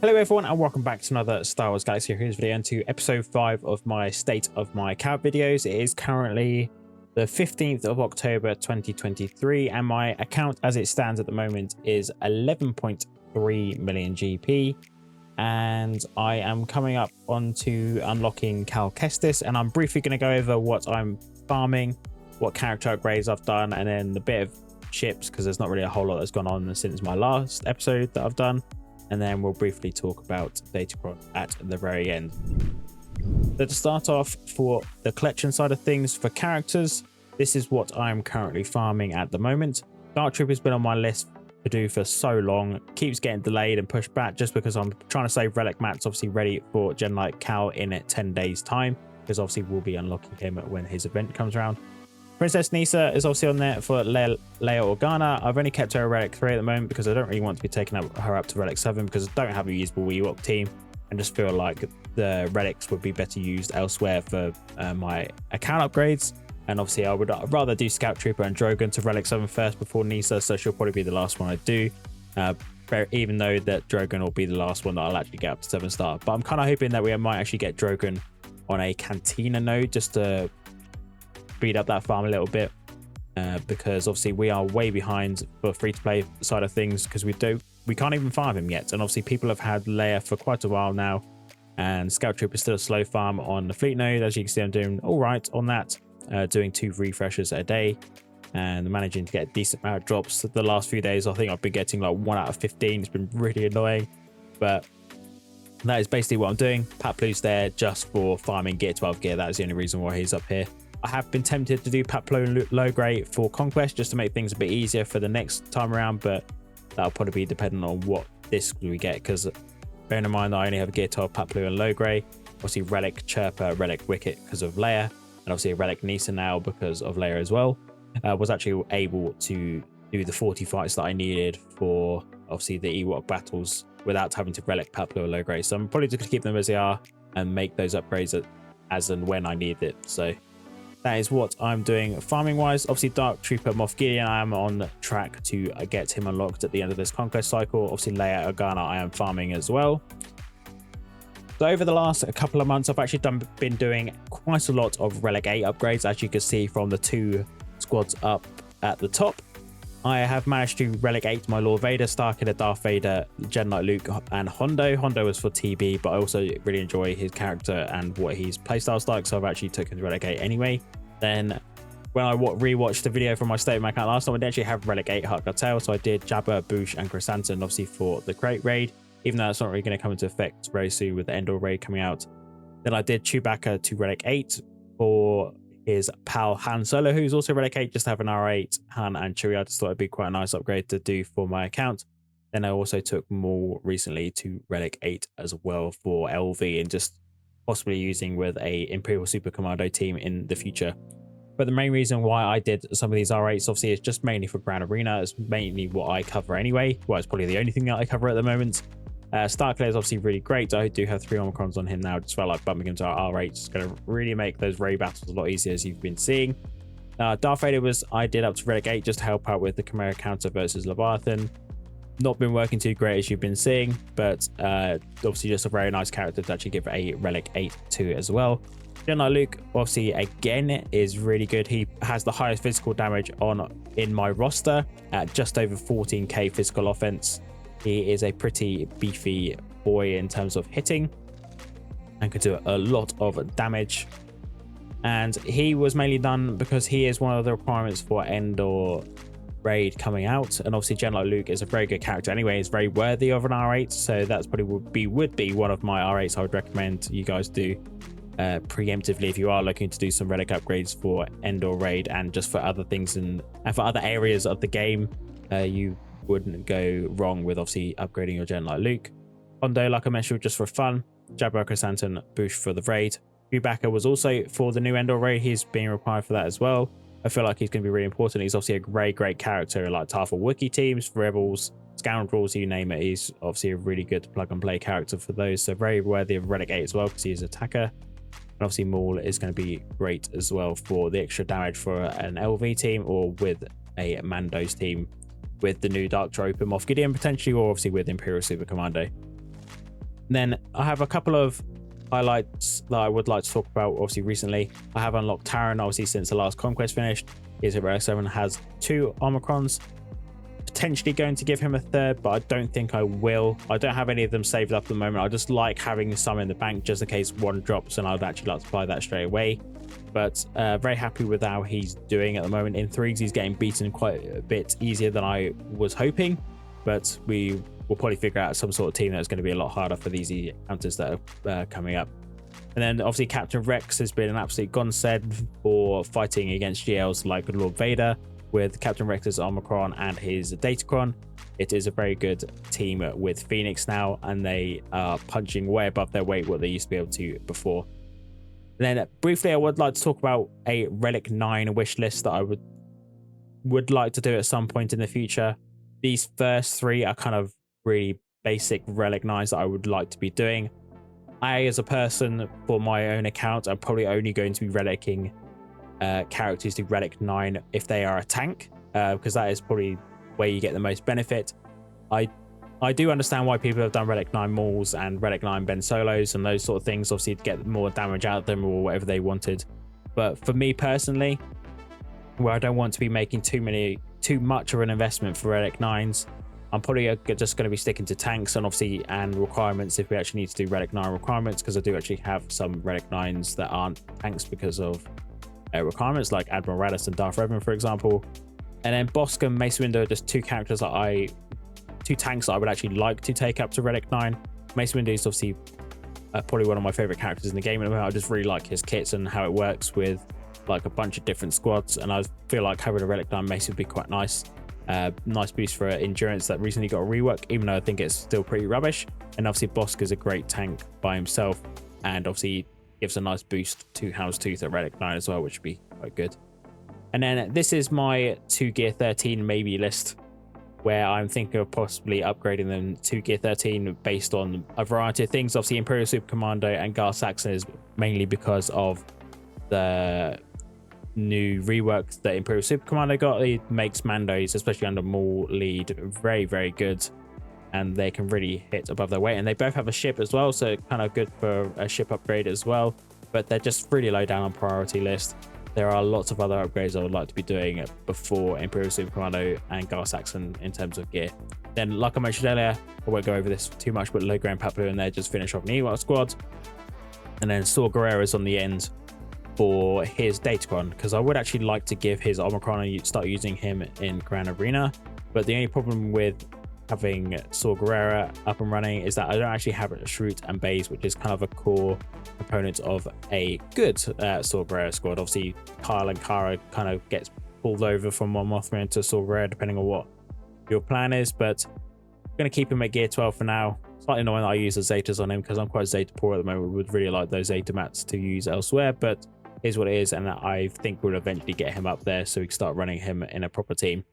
Hello everyone and welcome back to another Star Wars Galaxy Heroes video and to episode 5 of my State of My Account videos. It is currently the 15th of October 2023 and my account as it stands at the moment is 11.3 million GP, and I am coming up onto unlocking Cal Kestis, and I'm briefly going to go over what I'm farming, what character upgrades I've done, and then a bit of ships because there's not really a whole lot that's gone on since my last episode that I've done. And then we'll briefly talk about Datacron at the very end. So to start off, for the collection side of things, for characters, this is what I'm currently farming at the moment. Dark Troop has been on my list to do for so long, keeps getting delayed and pushed back just because I'm trying to save Relic Matt's obviously ready for Gen Light Cal in 10 days time, because obviously we'll be unlocking him when his event comes around. Princess Kneesaa is obviously on there for Leia Organa. I've only kept her at Relic 3 at the moment because I don't really want to be taking her up to Relic 7 because I don't have a usable Ewok team and just feel like the relics would be better used elsewhere for my account upgrades. And obviously I would rather do Scout Trooper and Drogon to Relic 7 first before Kneesaa, so she'll probably be the last one I do. Even though that Drogon will be the last one that I'll actually get up to 7-star. But I'm kind of hoping that we might actually get Drogon on a Cantina node just to speed up that farm a little bit, because obviously we are way behind for free-to-play side of things because we can't even farm him yet, and obviously people have had Leia for quite a while now, and Scout Troop is still a slow farm on the fleet node. As you can see, I'm doing all right on that, doing 2 refreshes a day and managing to get a decent amount of drops. The last few days I think I've been getting like 1 out of 15. It's been really annoying, but that is basically what I'm doing. Pat Blue's there just for farming gear 12 gear. That is the only reason why he's up here. I have been tempted to do Paplo low grade for Conquest just to make things a bit easier for the next time around, but that'll probably be dependent on what disc we get, because bearing in mind that I only have a Gear 12 Paplo and low grade, obviously Relic Chirper, Relic Wicket because of Leia, and obviously a Relic Kneesaa now because of Leia as well. Was actually able to do the 40 fights that I needed for obviously the Ewok battles without having to Relic Paplo or low grade, so I'm probably just going to keep them as they are and make those upgrades as and when I need it. So that is what I'm doing farming wise. Obviously Dark Trooper Moff Gideon, I am on track to get him unlocked at the end of this conquest cycle. Obviously Leia Organa I am farming as well. So over the last couple of months I've actually been doing quite a lot of Relic 8 upgrades, as you can see from the 2 squads up at the top. I have managed to Relic 8 my Lord Vader, Starkiller, Darth Vader, Gen Knight Luke and Hondo. Hondo was for TB, but I also really enjoy his character and what his playstyle's like, so I've actually taken Relic 8 anyway. Then when I rewatched the video from my State of My Account last time, I didn't actually have Relic 8 Hut Cartel, so I did Jabba, Boushh and Chrysanthemum obviously for the Crate Raid, even though that's not really going to come into effect very soon with the Endor Raid coming out. Then I did Chewbacca to Relic 8 for his pal Han Solo, who's also Relic 8, just to have an R8 Han and Chewie. I just thought it'd be quite a nice upgrade to do for my account. Then I also took Maul recently to Relic 8 as well for LV, and just possibly using with a Imperial Super Commando team in the future. But the main reason why I did some of these R8s obviously is just mainly for Grand Arena. It's mainly what I cover anyway. Well, it's probably the only thing that I cover at the moment. Starkiller is obviously really great. I do have 3 Omicrons on him now, just felt like bumping him to our R8. It's going to really make those raid battles a lot easier, as you've been seeing. Darth Vader I did up to Relic 8 just to help out with the Chimera counter versus Leviathan. Not been working too great, as you've been seeing, but obviously just a very nice character to actually give a Relic 8 to as well. Gen Knight Luke obviously again is really good. He has the highest physical damage in my roster at just over 14k physical offense. He is a pretty beefy boy in terms of hitting and could do a lot of damage. And he was mainly done because he is one of the requirements for Endor Raid coming out. And obviously Gen Knight Luke is a very good character anyway. He's very worthy of an R8. So that's probably would be one of my R8s I would recommend you guys do preemptively if you are looking to do some Relic upgrades for Endor Raid and just for other things and for other areas of the game. You wouldn't go wrong with obviously upgrading your Gen Knight Luke. Hondo, like I mentioned, just for fun. Jabba, Chrysanthemum, Boushh for the raid. Chewbacca was also for the new Endor raid. He's being required for that as well. I feel like he's going to be really important. He's obviously a great character, like Tarful Wookiee teams, Rebels, Scoundrels, you name it. He's obviously a really good plug and play character for those, so very worthy of Relic 8 as well because he's an attacker. And obviously Maul is going to be great as well for the extra damage for an LV team or with a Mando's team with the new Dark Trooper Moff Gideon potentially, or obviously with Imperial Super Commando. And then I have a couple of highlights that I would like to talk about. Obviously, recently I have unlocked Taran, obviously since the last conquest finished. He's at Relic 7, has 2 Omicrons. Potentially going to give him a third, but I don't think I will. I don't have any of them saved up at the moment. I just like having some in the bank just in case one drops, and I'd actually like to buy that straight away. But very happy with how he's doing at the moment. In 3s, he's getting beaten quite a bit easier than I was hoping, but we will probably figure out some sort of team that's going to be a lot harder for these encounters that are coming up. And then obviously Captain Rex has been an absolute godsend for fighting against GLs like Lord Vader. With Captain Rex's Omicron and his Datacron, it is a very good team with Phoenix now, and they are punching way above their weight what they used to be able to before. And then briefly, I would like to talk about a Relic 9 wish list that I would like to do at some point in the future. These first 3 are kind of really basic Relic 9s that I would like to be doing. I, as a person, for my own account, I'm probably only going to be relicking characters to Relic 9 if they are a tank, because that is probably where you get the most benefit. I do understand why people have done Relic 9 Mauls and Relic 9 Ben Solos and those sort of things, obviously to get more damage out of them or whatever they wanted. But for me personally, where I don't want to be making too much of an investment for Relic 9s, I'm probably just going to be sticking to tanks and requirements if we actually need to do Relic 9 requirements, because I do actually have some Relic 9s that aren't tanks because of requirements, like Admiral Radis and Darth Revan, for example. And then Bossk and Mace Windu are just 2 characters that 2 tanks that I would actually like to take up to Relic 9. Mace Windu is obviously probably one of my favorite characters in the game at the moment. I just really like his kits and how it works with like a bunch of different squads, and I feel like having a Relic 9 Mace would be quite nice. Nice boost for endurance that recently got a rework, even though I think it's still pretty rubbish. And obviously Bossk is a great tank by himself, and obviously gives a nice boost to Houndstooth at Relic 9 as well, which would be quite good. And then this is my 2 Gear 13 maybe list, where I'm thinking of possibly upgrading them to Gear 13 based on a variety of things. Obviously Imperial Super Commando and Gar Saxon is mainly because of the new rework that Imperial Super Commando got. It makes Mandos, especially under Maul lead, very, very good, and they can really hit above their weight. And they both have a ship as well, so kind of good for a ship upgrade as well, but they're just really low down on priority list. There are lots of other upgrades I would like to be doing before Imperial Super Commando and Gar Saxon in terms of gear. Then, like I mentioned earlier, I won't go over this too much, but Low Grand Papu in there just finish off an Ewok squad. And then Saw Gerrera's on the end for his Datacron, because I would actually like to give his Omicron and start using him in Grand Arena. But the only problem with having Saw Gerrera up and running is that I don't actually have Shroot and Baze, which is kind of a core component of a good Saw Gerrera squad. Obviously, Kyle and Kara kind of gets pulled over from Mon Mothma into Saw Gerrera, depending on what your plan is. But I'm going to keep him at Gear 12 for now. Slightly annoying that I use the Zetas on him, because I'm quite Zeta poor at the moment. Would really like those Zeta mats to use elsewhere, but is what it is, and I think we'll eventually get him up there so we can start running him in a proper team.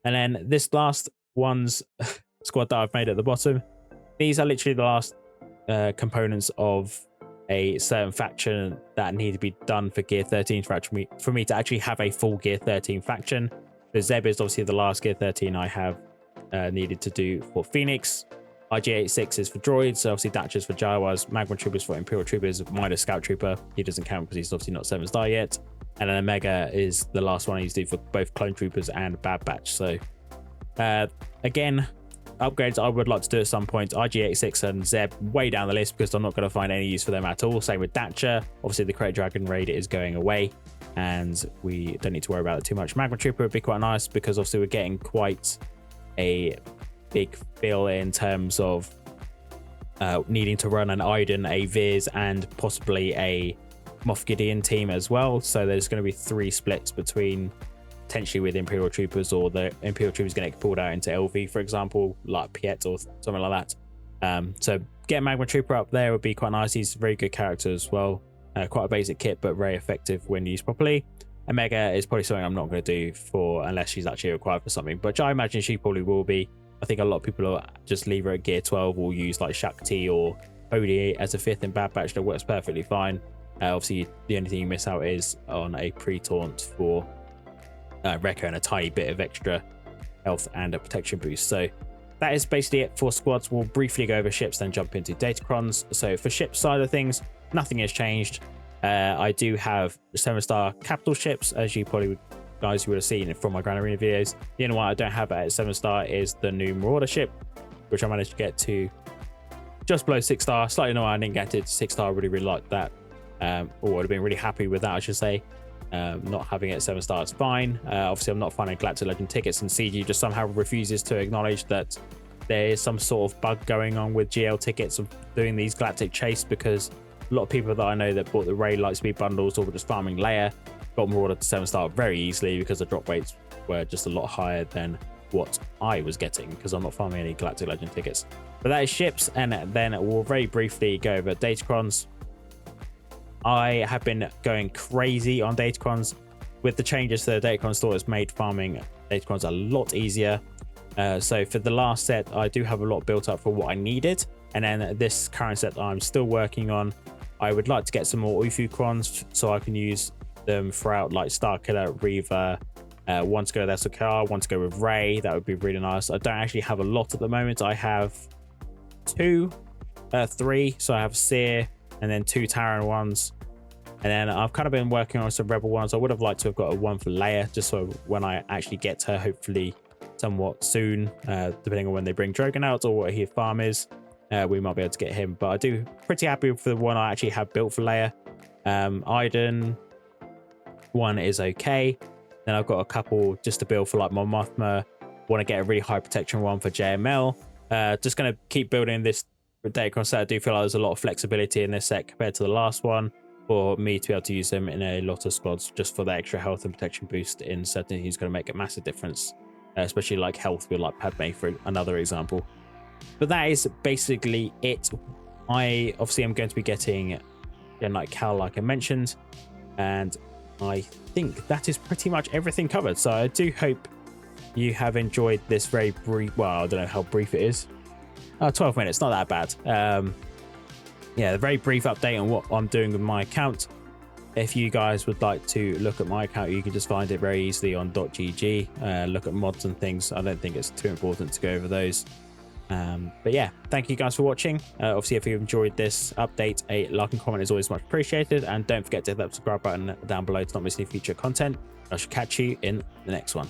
And then this last one's squad that I've made at the bottom, these are literally the last components of a certain faction that need to be done for Gear 13 for me to actually have a full Gear 13 faction. The Zeb is obviously the last Gear 13 I have needed to do for Phoenix. IG-86 is for droids, so obviously Datchers for Jawas, Magma Troopers for Imperial Troopers, Midas Scout Trooper, he doesn't count because he's obviously not 7 star yet. And then Omega is the last one I used to do for both Clone Troopers and Bad Batch. So again, upgrades I would like to do at some point. IG-86 and Zeb way down the list, because I'm not going to find any use for them at all. Same with Datcher. Obviously the Krayt Dragon raid is going away, and we don't need to worry about it too much. Magma Trooper would be quite nice, because obviously we're getting quite a big feel in terms of needing to run an Iden, a Viz, and possibly a Moff Gideon team as well. So there's going to be 3 splits between potentially with Imperial Troopers, or the Imperial Troopers going to get pulled out into LV, for example, like Piet or something like that. So get Magma Trooper up there would be quite nice. He's a very good character as well. Quite a basic kit, but very effective when used properly. Omega is probably something I'm not going to do unless she's actually required for something, but I imagine she probably will be. I think a lot of people will just leave her at Gear 12 or use like Shakti or Odie as a 5th in Bad Batch. That works perfectly fine. Obviously, the only thing you miss out is on a pre-taunt for Wrecker and a tiny bit of extra health and a protection boost. So that is basically it for squads. We'll briefly go over ships, then jump into Datacrons. So for ship side of things, nothing has changed. I do have 7-star capital ships, as you probably guys would have seen from my Grand Arena videos. The only one I don't have at 7-star is the new Marauder ship, which I managed to get to just below 6-star. Slightly annoying I didn't get it to 6-star. I really liked that, or would have been really happy with that, I should say. Not having it 7-star is fine. Obviously, I'm not finding Galactic Legend tickets, and CG just somehow refuses to acknowledge that there is some sort of bug going on with GL tickets of doing these Galactic Chase, because a lot of people that I know that bought the Ray Lightspeed bundles or were just farming Leia got Marauder to 7-star very easily, because the drop rates were just a lot higher than what I was getting, because I'm not farming any Galactic Legend tickets. But that is ships, and then we'll very briefly go over Datacrons. I have been going crazy on Datacrons. With the changes to the Datacron store, it's made farming Datacrons a lot easier. So for the last set, I do have a lot built up for what I needed, and then this current set I'm still working on, I would like to get some more Ufu Crons so I can use them throughout, like Starkiller, Reaver, one to go with SOKR, one to go with Ray. That would be really nice. I don't actually have a lot at the moment. I have three. So I have Seer and then 2 Terran ones. And then I've kind of been working on some Rebel ones. I would have liked to have got a one for Leia, just so when I actually get her, hopefully somewhat soon, depending on when they bring Drogon out or what his farm is, we might be able to get him. But I do pretty happy with the one I actually have built for Leia. Iden one is okay. Then I've got a couple just to build for like Mon Mothma. Want to get a really high protection one for JML. Just going to keep building this Datacron set. I do feel like there's a lot of flexibility in this set compared to the last one, for me to be able to use them in a lot of squads just for the extra health and protection boost in certain. He's going to make a massive difference, especially like health with like Padme for another example. But that is basically it. I obviously am going to be getting like Cal, like I mentioned, and I think that is pretty much everything covered. So I do hope you have enjoyed this very brief, well, I don't know how brief it is, 12 minutes, not that bad. Yeah, a very brief update on what I'm doing with my account. If you guys would like to look at my account, you can just find it very easily on .gg, look at mods and things. I don't think it's too important to go over those. But yeah, thank you guys for watching. Obviously, if you enjoyed this update, a like and comment is always much appreciated, and don't forget to hit that subscribe button down below to not miss any future content. I shall catch you in the next one.